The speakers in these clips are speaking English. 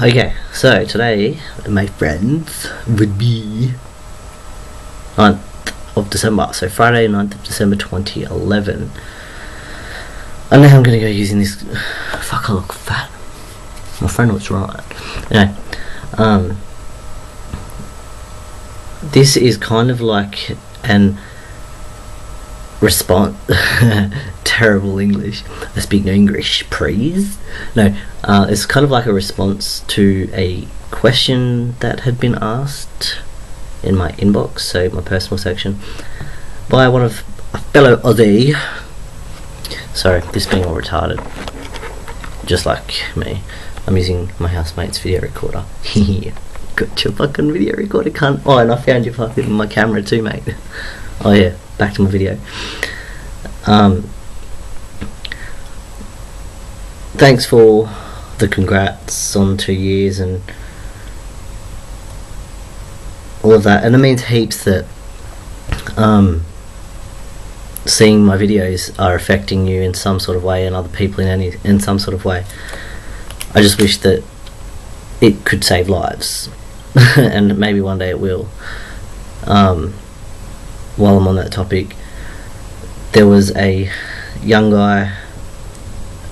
Okay, so today my friends would be 9th of December, so Friday 9th of December 2011. I know I'm going to go using this. Fuck, I look fat. My friend was right. Anyway, this is kind of like an response. Terrible English. I speak no English, please. No, it's kind of like a response to a question that had been asked in my inbox, so my personal section, by one of a fellow Aussie. Sorry, this being all retarded, just like me. I'm using my housemate's video recorder. Got your fucking video recorder, cunt. Oh, and I found your fucking my camera too, mate. Oh yeah, back to my video. Thanks for the congrats on 2 years and all of that, and it means heaps that seeing my videos are affecting you in some sort of way, and other people in some sort of way. I just wish that it could save lives, and maybe one day it will. While I'm on that topic, there was a young guy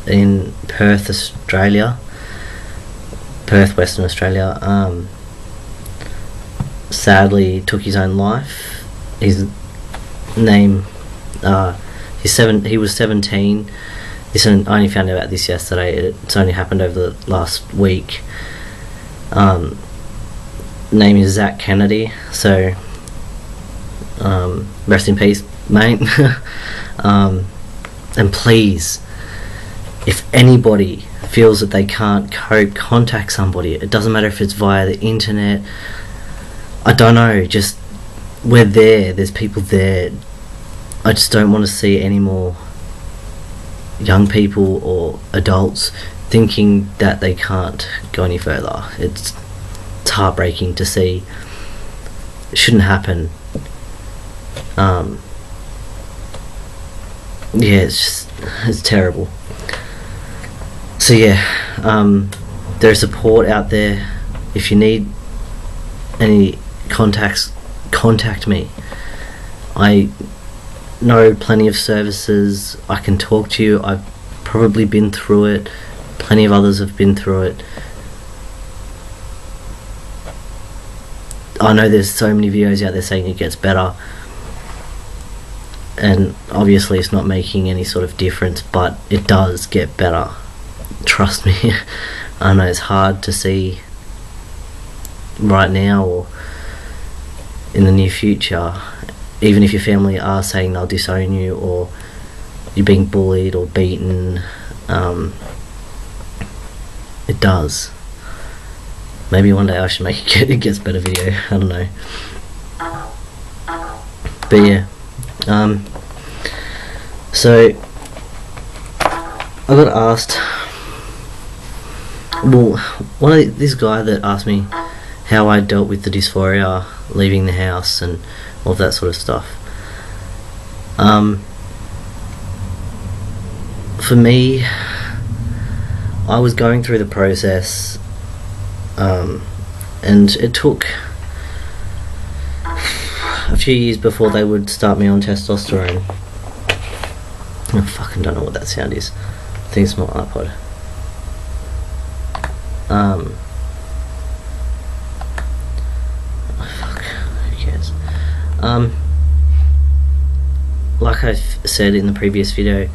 in Perth, Australia, Perth, Western Australia, sadly took his own life. His name, he was 17. I only found out about this yesterday. It's only happened over the last week. Name is Zach Kennedy, so rest in peace, mate. And please, if anybody feels that they can't contact somebody, it doesn't matter if it's via the internet, I don't know, just we're there, there's people there. I just don't want to see any more young people or adults thinking that they can't go any further. It's heartbreaking to see. It shouldn't happen. Yeah, it's terrible. So yeah, there's support out there. If you need any contacts, contact me. I know plenty of services. I can talk to you. I've probably been through it. Plenty of others have been through it. I know there's so many videos out there saying it gets better, and obviously it's not making any sort of difference, but it does get better. Trust me. I know it's hard to see right now or in the near future, even if your family are saying they'll disown you or you're being bullied or beaten. It does. Maybe one day I should make it gets better video. I don't know. But yeah. So I got asked. Well, this guy that asked me how I dealt with the dysphoria, leaving the house and all that sort of stuff. For me, I was going through the process, and it took a few years before they would start me on testosterone. I fucking don't know what that sound is. I think it's my iPod. Fuck, who cares? Like I've said in the previous video,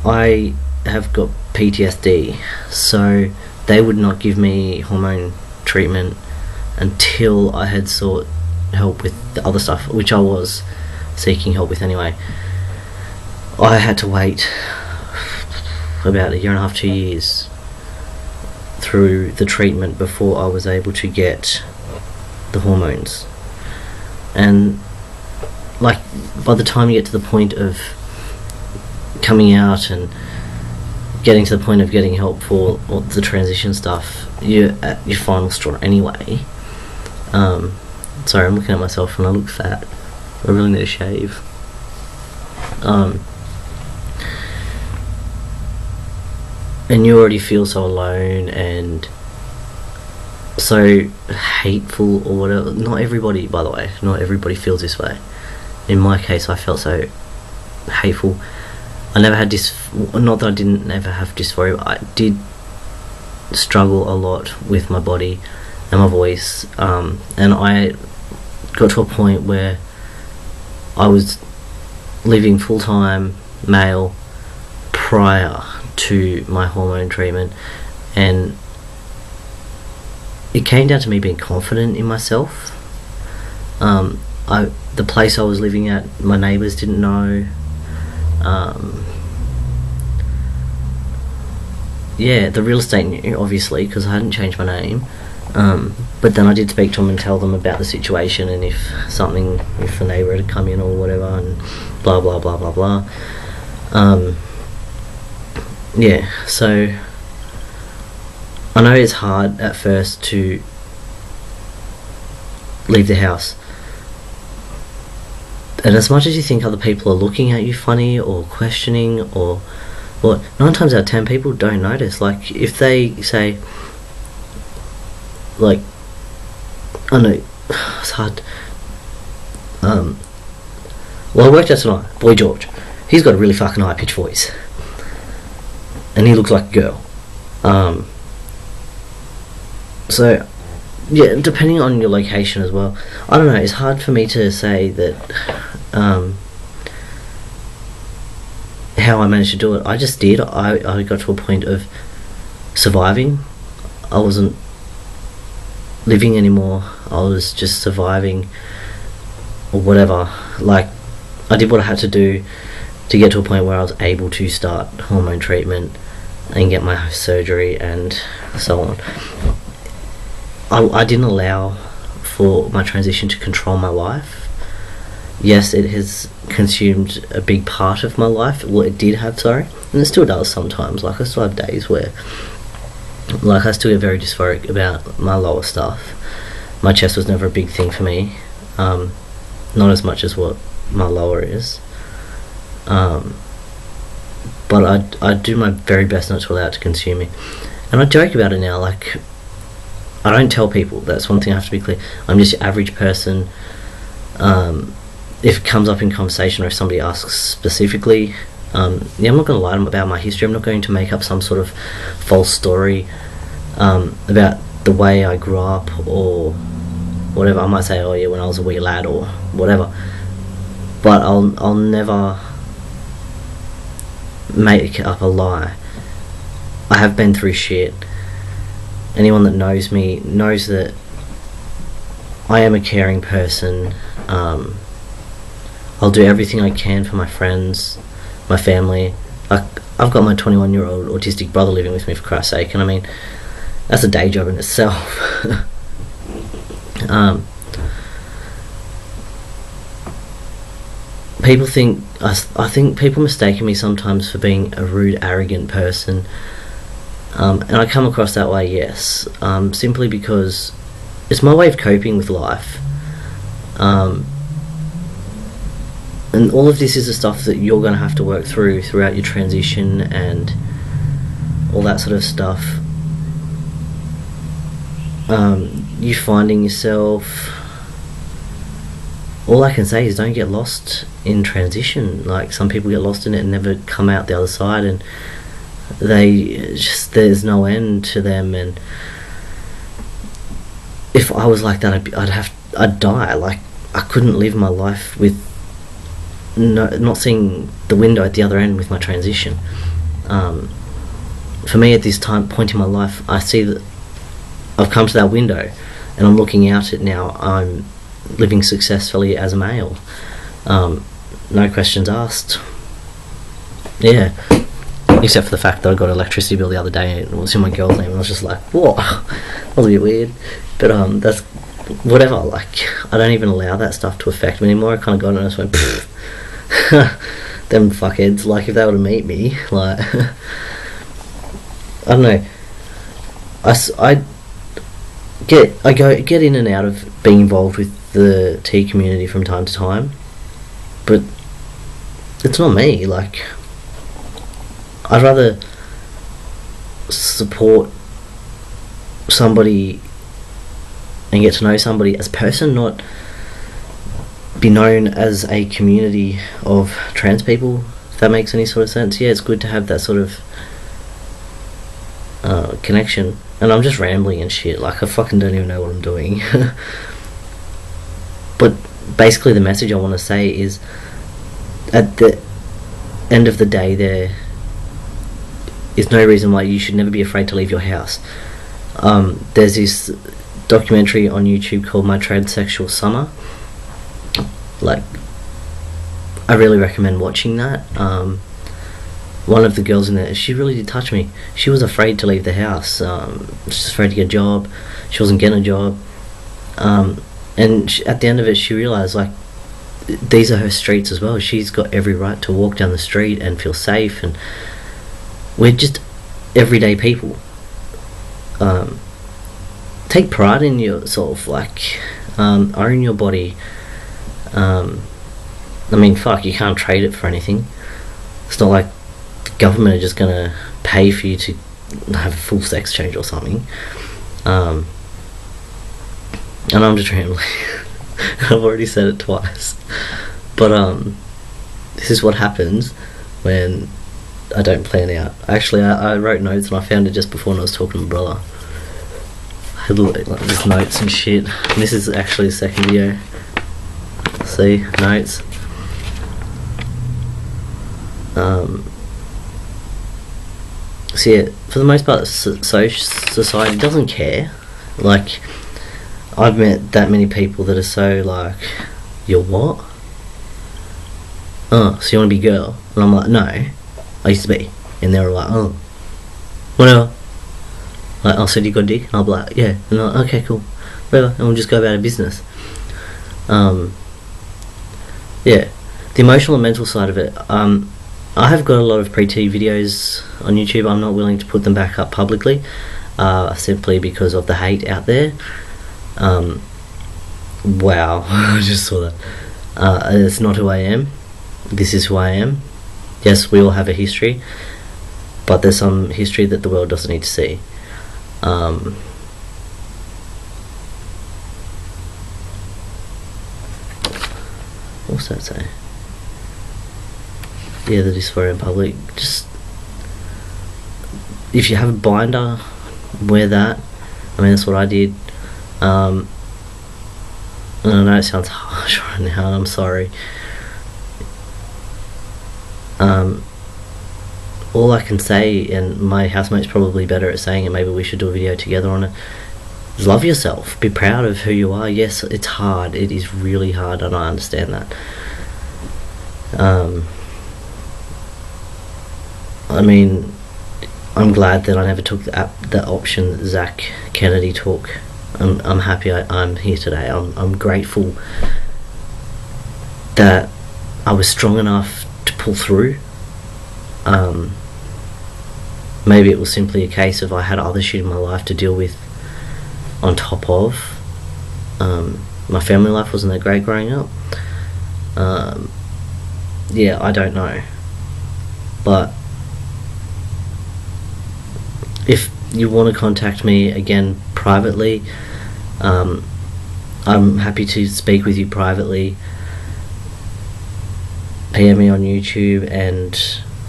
I have got PTSD, so they would not give me hormone treatment until I had sought help with the other stuff, which I was seeking help with anyway. I had to wait about 1.5 to 2 years through the treatment before I was able to get the hormones. And like, by the time you get to the point of coming out and getting to the point of getting help for all the transition stuff, you're at your final straw anyway. Sorry, I'm looking at myself and I look fat. I really need a shave. and you already feel so alone and so hateful or whatever. Not everybody, by the way, not everybody feels this way. In my case, I felt so hateful. I never had not that I didn't ever have dysphoria, but I did struggle a lot with my body and my voice, and I got to a point where I was living full-time male prior to my hormone treatment, and it came down to me being confident in myself. The place I was living at, my neighbours didn't know. The real estate knew, obviously, because I hadn't changed my name. But then I did speak to them and tell them about the situation, and if the neighbour had come in or whatever, and blah blah blah blah blah. So I know it's hard at first to leave the house, and as much as you think other people are looking at you funny or questioning or 9 times out of 10 people don't notice. Like, if they say, like, I know it's hard. Well, I worked out tonight. Boy George, he's got a really fucking high pitched voice, and he looks like a girl. So yeah, depending on your location as well. I don't know. It's hard for me to say that. How I managed to do it, I just did. I got to a point of surviving. I wasn't living anymore. I was just surviving or whatever. Like, I did what I had to do to get to a point where I was able to start hormone treatment and get my surgery and so on. I didn't allow for my transition to control my life. Yes, it has consumed a big part of my life. Well, it did have, sorry. And it still does sometimes. Like, I still have days where, like, I still get very dysphoric about my lower stuff. My chest was never a big thing for me. Not as much as what my lower is. But I do my very best not to allow it to consume me. And I joke about it now. Like, I don't tell people. That's one thing I have to be clear. I'm just your average person. If it comes up in conversation or if somebody asks specifically, I'm not going to lie to them about my history. I'm not going to make up some sort of false story about the way I grew up or whatever. I might say, oh yeah, when I was a wee lad or whatever, but I'll never make up a lie. I have been through shit. Anyone that knows me knows that I am a caring person. I'll do everything I can for my friends, my family. I've got my 21-year-old autistic brother living with me, for Christ's sake, and I mean, that's a day job in itself. People think, I think people mistaken me sometimes for being a rude, arrogant person, and I come across that way, yes, simply because it's my way of coping with life. And all of this is the stuff that you're going to have to work through throughout your transition and all that sort of stuff. You finding yourself. All I can say is don't get lost in transition. Like, some people get lost in it and never come out the other side, and there's no end to them. And if I was like that, I'd die. Like, I couldn't live my life with not seeing the window at the other end with my transition. For me, at this point in my life, I see that I've come to that window and I'm looking out it now. I'm living successfully as a male. No questions asked. Yeah. Except for the fact that I got an electricity bill the other day and it was in my girl's name, and I was just like, whoa, that was a bit weird. But that's whatever. Like, I don't even allow that stuff to affect me anymore. I kind of got it and I just went, pfft. Them fuckheads. Like, if they were to meet me, like, I don't know. I get in and out of being involved with the tea community from time to time, but it's not me. Like, I'd rather support somebody and get to know somebody as a person, not be known as a community of trans people, if that makes any sort of sense. Yeah, it's good to have that sort of connection. And I'm just rambling and shit, like I fucking don't even know what I'm doing. But basically the message I want to say is, at the end of the day, there is no reason why you should never be afraid to leave your house. There's this documentary on YouTube called My Transsexual Summer. Like, I really recommend watching that. One of the girls in there, she really did touch me. She was afraid to leave the house. She was afraid to get a job. She wasn't getting a job. And at the end of it, she realised, like, these are her streets as well. She's got every right to walk down the street and feel safe. And we're just everyday people. Take pride in yourself. Like, own your body. I mean, fuck, you can't trade it for anything. It's not like the government are just gonna pay for you to have a full sex change or something. And I'm just rambling. I've already said it twice. But this is what happens when I don't plan out. Actually, I wrote notes and I found it just before when I was talking to my brother. I had like just notes and shit. And this is actually the second video. See, notes. So yeah, for the most part, society doesn't care. Like, I've met that many people that are so like, you're what? Oh, so you want to be a girl? And I'm like, no, I used to be. And they were like, oh, whatever. Like, I said, you got a dick? And I'll be like, yeah. And they're like, okay, cool, whatever. And we'll just go about our business. Yeah, the emotional and mental side of it. I have got a lot of Pre T videos on YouTube. I'm not willing to put them back up publicly, simply because of the hate out there. Wow, I just saw that. It's not who I am. This is who I am. Yes, we all have a history, but there's some history that the world doesn't need to see. What's that say? Yeah, the dysphoria in public. Just, if you have a binder, wear that. I mean, that's what I did. I know it sounds harsh right now, and I'm sorry. All I can say, and my housemate's probably better at saying it, maybe we should do a video together on it, is love yourself. Be proud of who you are. Yes, it's hard. It is really hard, and I understand that. I mean, I'm glad that I never took the option that Zach Kennedy took. I'm happy I'm here today. I'm grateful that I was strong enough to pull through. Maybe it was simply a case of I had other shit in my life to deal with on top of. My family life wasn't that great growing up. Yeah, I don't know. But if you want to contact me again privately, I'm happy to speak with you privately. PM me on YouTube and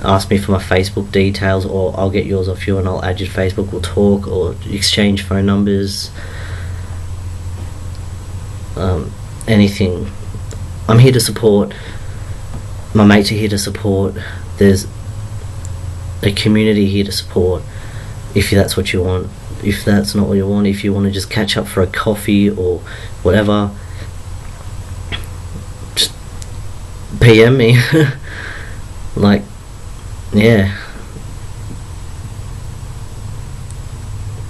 ask me for my Facebook details, or I'll get yours off you and I'll add you to Facebook. We'll talk or exchange phone numbers. Anything. I'm here to support. My mates are here to support. There's a community here to support. If that's what you want. If that's not what you want, if you want to just catch up for a coffee or whatever, just PM me. Like, yeah.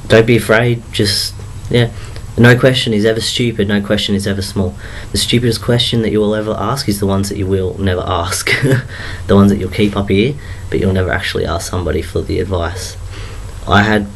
Don't be afraid. Just, yeah. No question is ever stupid. No question is ever small. The stupidest question that you will ever ask is the ones that you will never ask. The ones that you'll keep up here, but you'll never actually ask somebody for the advice. I had